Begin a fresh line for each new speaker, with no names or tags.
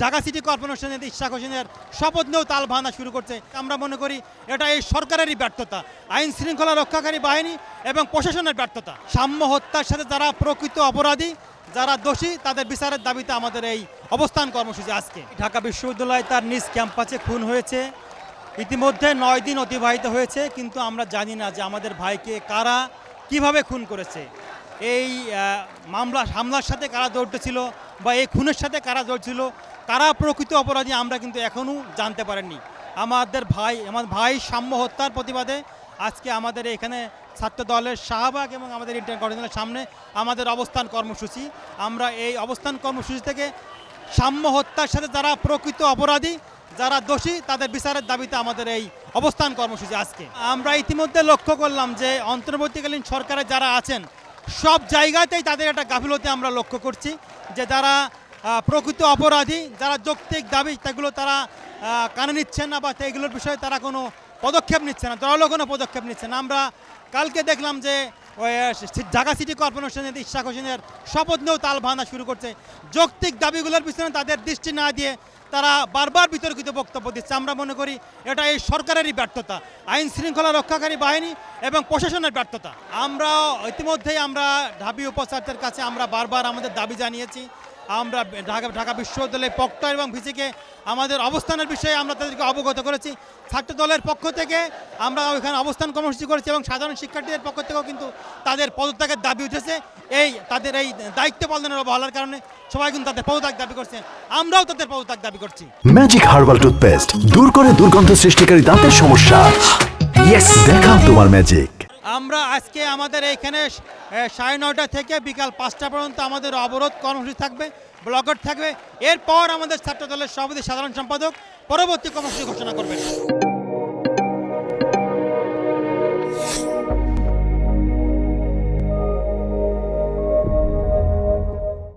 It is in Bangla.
ঢাকা সিটি কর্পোরেশনের ইশরাক হোসেনের শপথ নিয়েও তাল ভাঙা শুরু করছে। আমরা মনে করি এটা এই সরকারেরই ব্যর্থতা, আইন শৃঙ্খলা রক্ষাকারী বাহিনী এবং প্রশাসনের ব্যর্থতা। সাম্য হত্যার সাথে যারা প্রকৃত অপরাধী, যারা দোষী, তাদের বিচারের দাবিতে আমাদের এই অবস্থান কর্মসূচি। আজকে ঢাকা বিশ্ববিদ্যালয় তার নিজ ক্যাম্পাসে খুন হয়েছে। ইতিমধ্যে 9 দিন অতিবাহিত হয়েছে, কিন্তু আমরা জানি না যে আমাদের ভাইকে কারা কিভাবে খুন করেছে। এই হামলার সাথে কারা জড়িত ছিল বা এই খুনের সাথে কারা জড়িত ছিল, কারা প্রকৃত অপরাধী, আমরা কিন্তু এখনও জানতে পারিনি। আমার ভাই সাম্য হত্যার প্রতিবাদে আজকে আমাদের এখানে ছাত্র দলের শাহবাগ এবং আমাদের ইন্টার কর্ডিনেশনের সামনে আমাদের অবস্থান কর্মসূচি। আমরা এই অবস্থান কর্মসূচি থেকে সাম্য হত্যার সাথে যারা প্রকৃত অপরাধী, যারা দোষী, তাদের বিচারের দাবিতে আমাদের এই অবস্থান কর্মসূচি। আজকে আমরা ইতিমধ্যে লক্ষ্য করলাম যে অন্তর্বর্তীকালীন সরকারে যারা আছেন সব জায়গাতেই তাদের একটা গাফিলতি আমরা লক্ষ্য করছি, যে যারা প্রকৃত অপরাধী, যারা যৌক্তিক দাবি, সেগুলো তারা কানে নিচ্ছেন না বা এগুলোর বিষয়ে তারা কোনো পদক্ষেপ নিচ্ছে না, দরালো কোনো পদক্ষেপ নিচ্ছে না। আমরা কালকে দেখলাম যে ঢাকা সিটি কর্পোরেশনের ইশরাক হোসেনের শপথ নিয়েও তাল ভাঙা শুরু করছে। যৌক্তিক দাবিগুলোর পিছনে তাদের দৃষ্টি না দিয়ে তারা বারবার বিতর্কিত বক্তব্য দিচ্ছে। আমরা মনে করি এটা এই সরকারেরই ব্যর্থতা, আইন শৃঙ্খলা রক্ষাকারী বাহিনী এবং প্রশাসনের ব্যর্থতা। আমরা ইতিমধ্যেই ঢাবি উপাচার্যের কাছে আমরা বারবার আমাদের দাবি জানিয়েছি। আমরা ঢাকা বিশ্ববিদ্যালয়ের প্রক্টর এবং ভিসিকে আমাদের অবস্থানের বিষয়ে আমরা তাদেরকে অবগত করেছি। ছাত্র দলের পক্ষ থেকে আমরা ওইখানে অবস্থান কর্মসূচি করেছি এবং সাধারণ শিক্ষার্থীদের পক্ষ থেকেও কিন্তু তাদের পদত্যাগের দাবি উঠেছে। তাদের এই দায়িত্ব পালনের অবহেলার কারণে সবাই কিন্তু তাদের পদত্যাগ দাবি করছেন, আমরাও তাদের পদত্যাগ দাবি করছি।
ম্যাজিক হার্বাল টুথপেস্ট দূর করে দুর্গন্ধ সৃষ্টিকারী দাঁতের সমস্যা। ইয়েস, দেখাও তোমার ম্যাজিক।
আমরা আজকে আমাদের এইখানে 9:30 থেকে বিকাল 5টা পর্যন্ত আমাদের অবরোধ কর্মসূচি থাকবে, ব্লকআউট থাকবে। এরপর আমাদের ছাত্র দলের সভাপতি সাধারণ সম্পাদক পরবর্তী কর্মসূচি ঘোষণা করবেন।